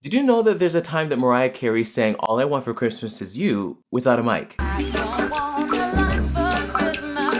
Did you know that there's a time that Mariah Carey sang All I Want for Christmas Is You without a mic?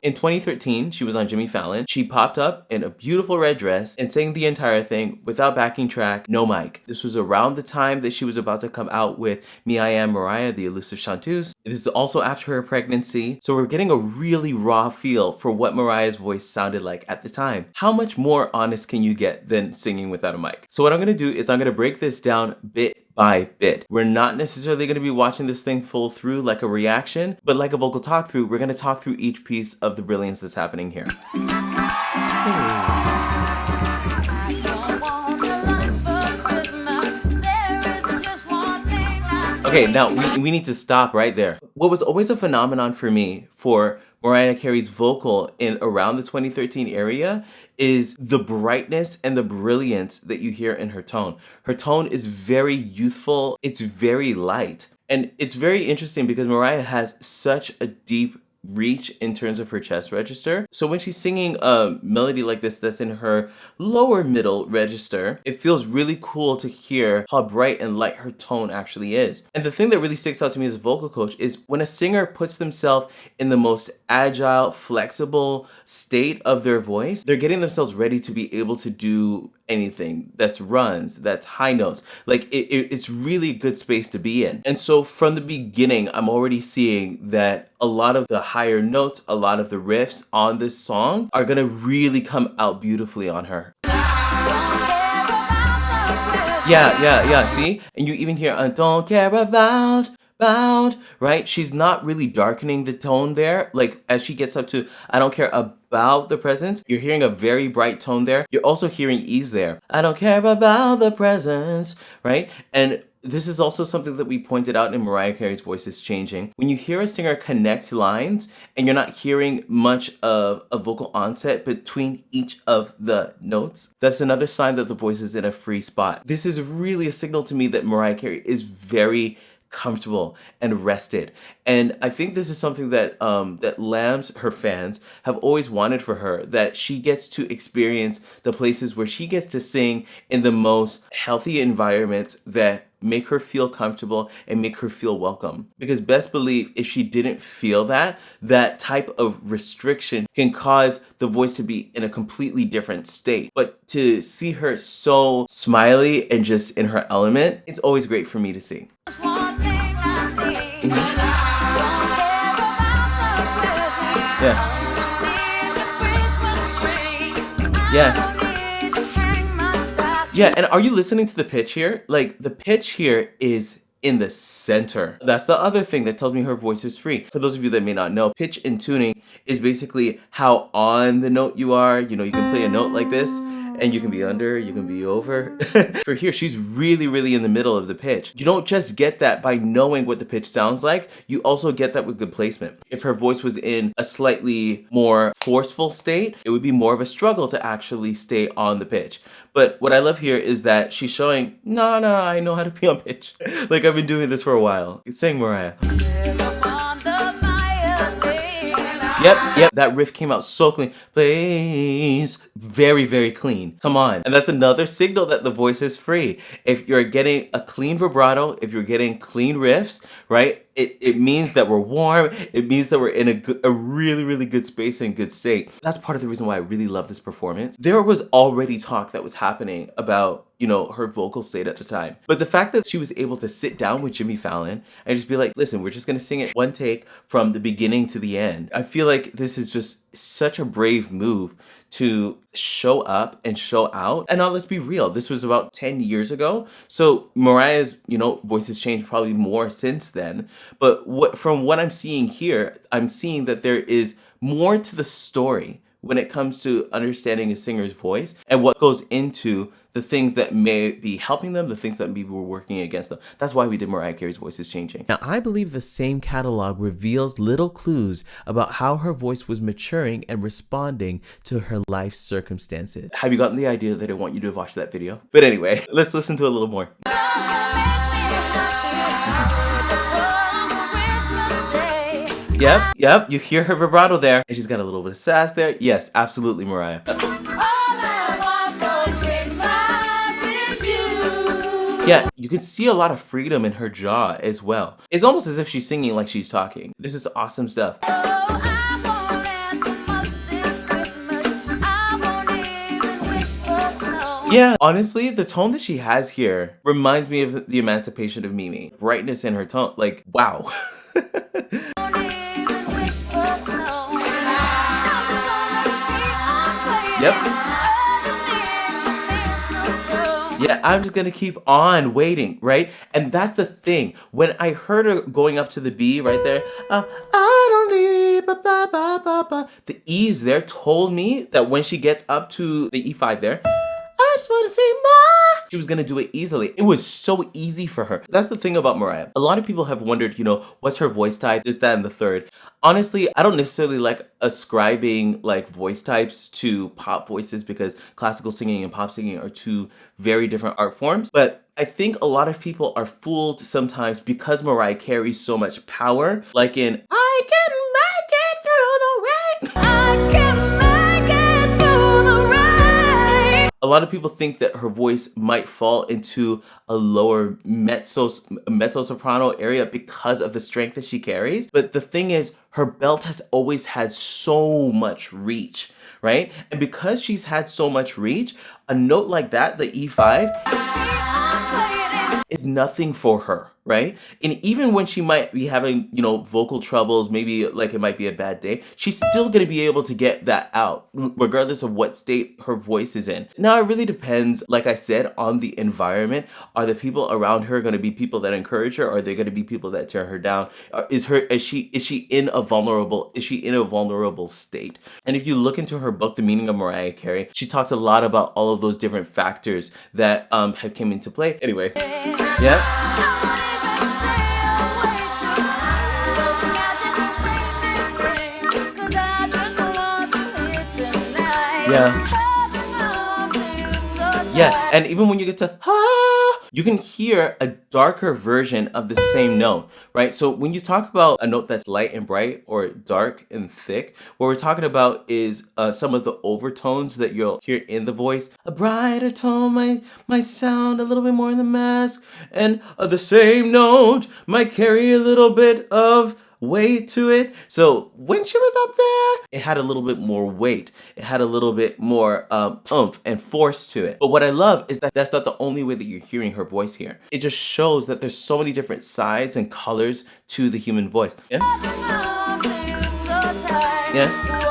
In 2013, she was on Jimmy Fallon. She popped up in a beautiful red dress and sang the entire thing without backing track, no mic. This was around the time that she was about to come out with Me I Am Mariah, the elusive chanteuse. This is also after her pregnancy, so we're getting a really raw feel for what Mariah's voice sounded like at the time. How much more honest can you get than singing without a mic? So what I'm gonna do is I'm gonna break this down bit by bit. We're not necessarily going to be watching this thing full through like a reaction, but like a vocal talk through, we're going to talk through each piece of the brilliance that's happening here. Okay, now we need to stop right there. What was always a phenomenon for me for Mariah Carey's vocal in around the 2013 area is the brightness and the brilliance that you hear in her tone. Her tone is very youthful, it's very light. And it's very interesting because Mariah has such a deep reach in terms of her chest register. So when she's singing a melody like this that's in her lower middle register, it feels really cool to hear how bright and light her tone actually is. And the thing that really sticks out to me as a vocal coach is when a singer puts themselves in the most agile, flexible state of their voice, they're getting themselves ready to be able to do anything that's runs, that's high notes. Like it's really a good space to be in. And so from the beginning, I'm already seeing that a lot of the higher notes, a lot of the riffs on this song are gonna really come out beautifully on her. Yeah, see? And you even hear, I don't care about, right? She's not really darkening the tone there. Like as she gets up to, I don't care about the presence, you're hearing a very bright tone there. You're also hearing ease there. I don't care about the presence, right? And this is also something that we pointed out in Mariah Carey's Voice is Changing. When you hear a singer connect lines and you're not hearing much of a vocal onset between each of the notes, that's another sign that the voice is in a free spot. This is really a signal to me that Mariah Carey is very comfortable and rested. And I think this is something that that Lambs, her fans, have always wanted for her, that she gets to experience the places where she gets to sing in the most healthy environments that make her feel comfortable and make her feel welcome. Because best believe if she didn't feel that type of restriction can cause the voice to be in a completely different state. But to see her so smiley and just in her element, it's always great for me to see. Yeah, and are you listening to the pitch here? Like, the pitch here is in the center. That's the other thing that tells me her voice is free. For those of you that may not know, pitch and tuning is basically how on the note you are. You know, you can play a note like this, and you can be under, you can be over. For here, she's really in the middle of the pitch. You don't just get that by knowing what the pitch sounds like, you also get that with good placement. If her voice was in a slightly more forceful state, it would be more of a struggle to actually stay on the pitch. But what I love here is that she's showing, no, I know how to be on pitch. Like I've been doing this for a while. Sing, Mariah. Yep, that riff came out so clean. Please, very clean. Come on. And that's another signal that the voice is free. If you're getting a clean vibrato, if you're getting clean riffs, right? It means that we're warm. It means that we're in a really good space and good state. That's part of the reason why I really love this performance. There was already talk that was happening about, you know, her vocal state at the time. But the fact that she was able to sit down with Jimmy Fallon and just be like, listen, we're just gonna sing it one take from the beginning to the end. I feel like this is just such a brave move to show up and show out. And now let's be real, this was about 10 years ago. So Mariah's, you know, voice has changed probably more since then. But from what I'm seeing here, I'm seeing that there is more to the story when it comes to understanding a singer's voice and what goes into the things that may be helping them, the things that maybe were working against them. That's why we did Mariah Carey's Voice is Changing. Now, I believe the same catalog reveals little clues about how her voice was maturing and responding to her life circumstances. Have you gotten the idea that I want you to watch that video? But anyway, let's listen to a little more. Yep, you hear her vibrato there, and she's got a little bit of sass there. Yes, absolutely, Mariah. Yeah, you can see a lot of freedom in her jaw as well. It's almost as if she's singing like she's talking. This is awesome stuff. Yeah, honestly, the tone that she has here reminds me of the Emancipation of Mimi. Brightness in her tone, like, wow. Yep. Yeah, I'm just gonna keep on waiting, right? And that's the thing. When I heard her going up to the B right there, I don't need ba ba ba ba ba. The E's there told me that when she gets up to the E5 there, I just wanna say ma. She was gonna do it easily. It was so easy for her. That's the thing about Mariah. A lot of people have wondered, what's her voice type, this, that, and the third. Honestly, I don't necessarily like ascribing like voice types to pop voices because classical singing and pop singing are two very different art forms. But I think a lot of people are fooled sometimes because Mariah carries so much power, like in I can make it through the rain. I can make it through the rain. A lot of people think that her voice might fall into a lower mezzo soprano area because of the strength that she carries. But the thing is, her belt has always had so much reach, right? And because she's had so much reach, a note like that, the E5, is nothing for her, right? And even when she might be having, vocal troubles, maybe like it might be a bad day, she's still gonna be able to get that out, regardless of what state her voice is in. Now, it really depends, like I said, on the environment. Are the people around her gonna be people that encourage her? Or are they gonna be people that tear her down? Is she in a vulnerable state? And if you look into her book, The Meaning of Mariah Carey, she talks a lot about all of those different factors that have come into play. Anyway. Yeah. Yeah. Yeah, and even when you get to you can hear a darker version of the same note, right? So when you talk about a note that's light and bright or dark and thick, what we're talking about is some of the overtones that you'll hear in the voice. A brighter tone might sound a little bit more in the mask, and the same note might carry a little bit of weight to it. So when she was up there, it had a little bit more weight. It had a little bit more oomph and force to it. But what I love is that that's not the only way that you're hearing her voice here. It just shows that there's so many different sides and colors to the human voice. Yeah? Yeah?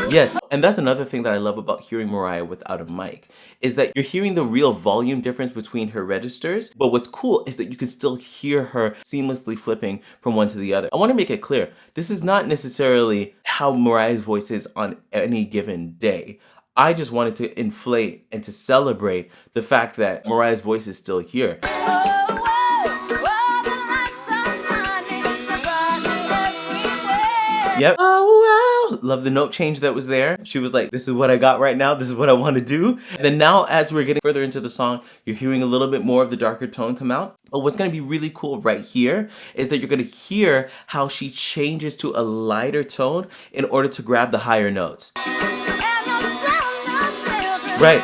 Yes, and that's another thing that I love about hearing Mariah without a mic, is that you're hearing the real volume difference between her registers, but what's cool is that you can still hear her seamlessly flipping from one to the other. I want to make it clear, this is not necessarily how Mariah's voice is on any given day. I just wanted to inflate and to celebrate the fact that Mariah's voice is still here. Yep. Oh, wow. Love the note change that was there. She was like, this is what I got right now. This is what I want to do. And then now, as we're getting further into the song, you're hearing a little bit more of the darker tone come out. But what's going to be really cool right here is that you're going to hear how she changes to a lighter tone in order to grab the higher notes. Right.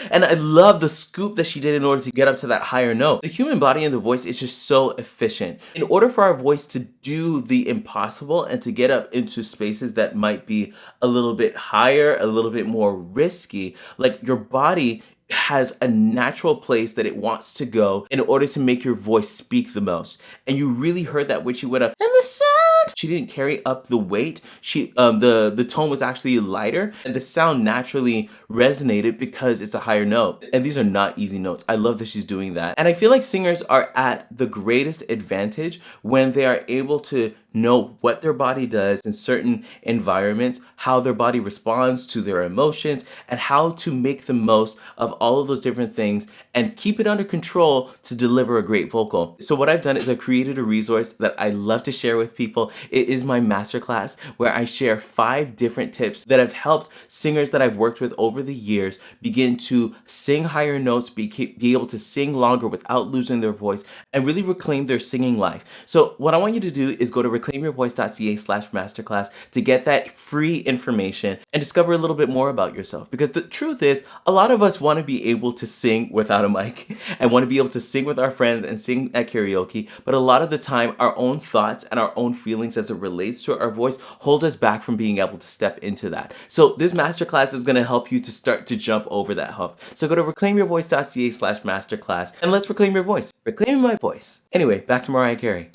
And I love the scoop that she did in order to get up to that higher note. The human body and the voice is just so efficient. In order for our voice to do the impossible and to get up into spaces that might be a little bit higher, a little bit more risky, like your body has a natural place that it wants to go in order to make your voice speak the most. And you really heard that when she went up, and the sound, she didn't carry up the weight. She the tone was actually lighter, and the sound naturally resonated because it's a higher note. And these are not easy notes. I love that she's doing that. And I feel like singers are at the greatest advantage when they are able to know what their body does in certain environments, how their body responds to their emotions, and how to make the most of all of those different things and keep it under control to deliver a great vocal. So what I've done is I've created a resource that I love to share with people. It is my masterclass where I share 5 different tips that have helped singers that I've worked with over the years begin to sing higher notes, be able to sing longer without losing their voice, and really reclaim their singing life. So what I want you to do is go to reclaimyourvoice.ca/masterclass to get that free information and discover a little bit more about yourself. Because the truth is, a lot of us want to be able to sing without a mic and want to be able to sing with our friends and sing at karaoke, but a lot of the time our own thoughts and our own feelings as it relates to our voice hold us back from being able to step into that. So this masterclass is going to help you to start to jump over that hump. So go to reclaimyourvoice.ca/masterclass and let's reclaim your voice. Reclaiming my voice. Anyway, back to Mariah Carey.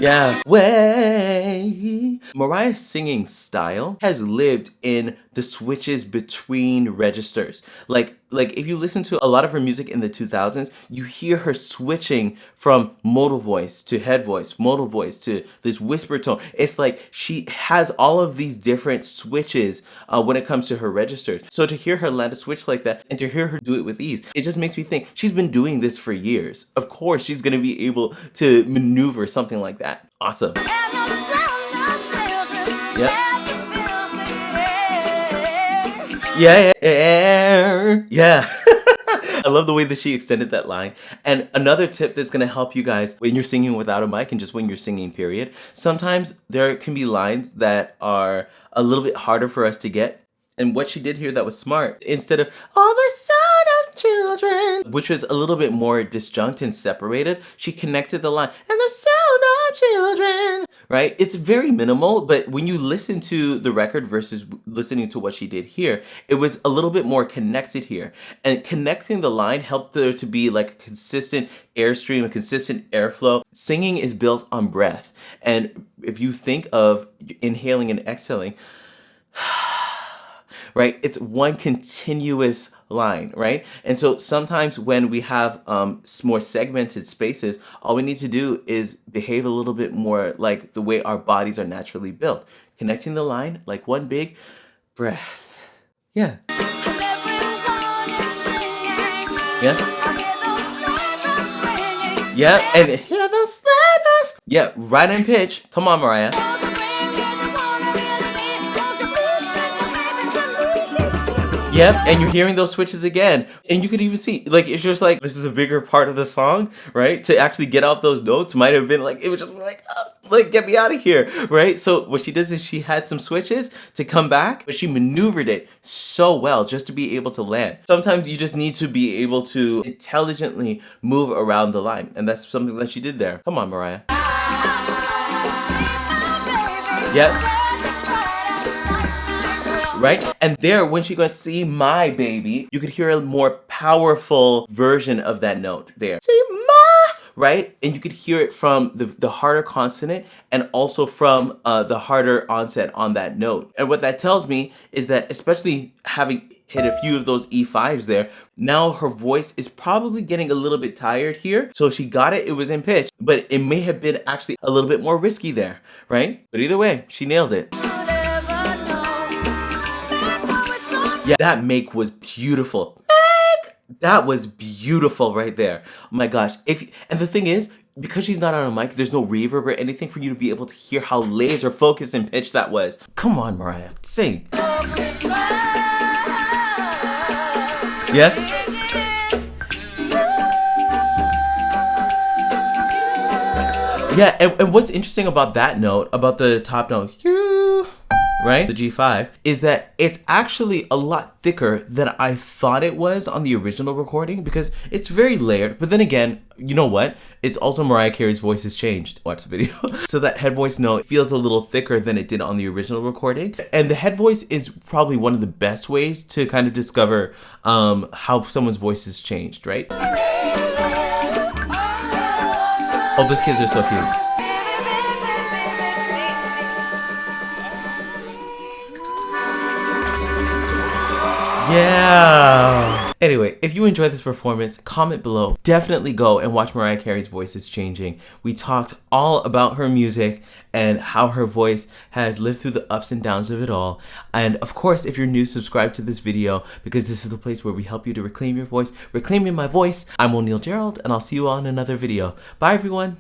Yeah, way. Mariah's singing style has lived in the switches between registers. Like if you listen to a lot of her music in the 2000s, you hear her switching from modal voice to head voice, modal voice to this whisper tone. It's like she has all of these different switches when it comes to her registers. So to hear her land a switch like that and to hear her do it with ease, it just makes me think she's been doing this for years. Of course, she's going to be able to maneuver something like that. Awesome. Yep. Yeah. I love the way that she extended that line. And another tip that's going to help you guys when you're singing without a mic and just when you're singing, period. Sometimes there can be lines that are a little bit harder for us to get. And what she did here that was smart, instead of all the sound of children, which was a little bit more disjunct and separated, she connected the line, and the sound of children, right? It's very minimal, but when you listen to the record versus listening to what she did here, it was a little bit more connected here. And connecting the line helped there to be like a consistent airstream, a consistent airflow. Singing is built on breath. And if you think of inhaling and exhaling, right? It's one continuous line, right? And so sometimes when we have more segmented spaces, all we need to do is behave a little bit more like the way our bodies are naturally built. Connecting the line like one big breath. Yeah. Yeah. Yeah, and hear those spiders. Yeah, right in pitch. Come on, Mariah. Yep, and you're hearing those switches again. And you could even see, like, it's just like, this is a bigger part of the song, right? To actually get out those notes might have been like, it was just like, oh, like, get me out of here, right? So what she does is she had some switches to come back, but she maneuvered it so well just to be able to land. Sometimes you just need to be able to intelligently move around the line. And that's something that she did there. Come on, Mariah. Yep. Right? And there, when she goes, see my baby, you could hear a more powerful version of that note there. See my, right? And you could hear it from the harder consonant and also from the harder onset on that note. And what that tells me is that, especially having hit a few of those E5s there, now her voice is probably getting a little bit tired here. So she got it, it was in pitch, but it may have been actually a little bit more risky there, right? But either way, she nailed it. Yeah, that make was beautiful. That was beautiful right there. Oh my gosh. And the thing is, because she's not on a mic, there's no reverb or anything for you to be able to hear how laser focused and pitched that was. Come on, Mariah, sing. Yeah? Yeah, and what's interesting about that note, about the top note, right? The G5, is that it's actually a lot thicker than I thought it was on the original recording because it's very layered. But then again, you know what? It's also Mariah Carey's voice has changed. Watch the video. So that head voice note feels a little thicker than it did on the original recording. And the head voice is probably one of the best ways to kind of discover how someone's voice has changed, right? Oh, those kids are so cute. Yeah. Anyway, if you enjoyed this performance, comment below. Definitely go and watch Mariah Carey's Voice is Changing. We talked all about her music and how her voice has lived through the ups and downs of it all. And of course, if you're new, subscribe to this video because this is the place where we help you to reclaim your voice. Reclaiming my voice. I'm O'Neal Gerald, and I'll see you all in another video. Bye, everyone.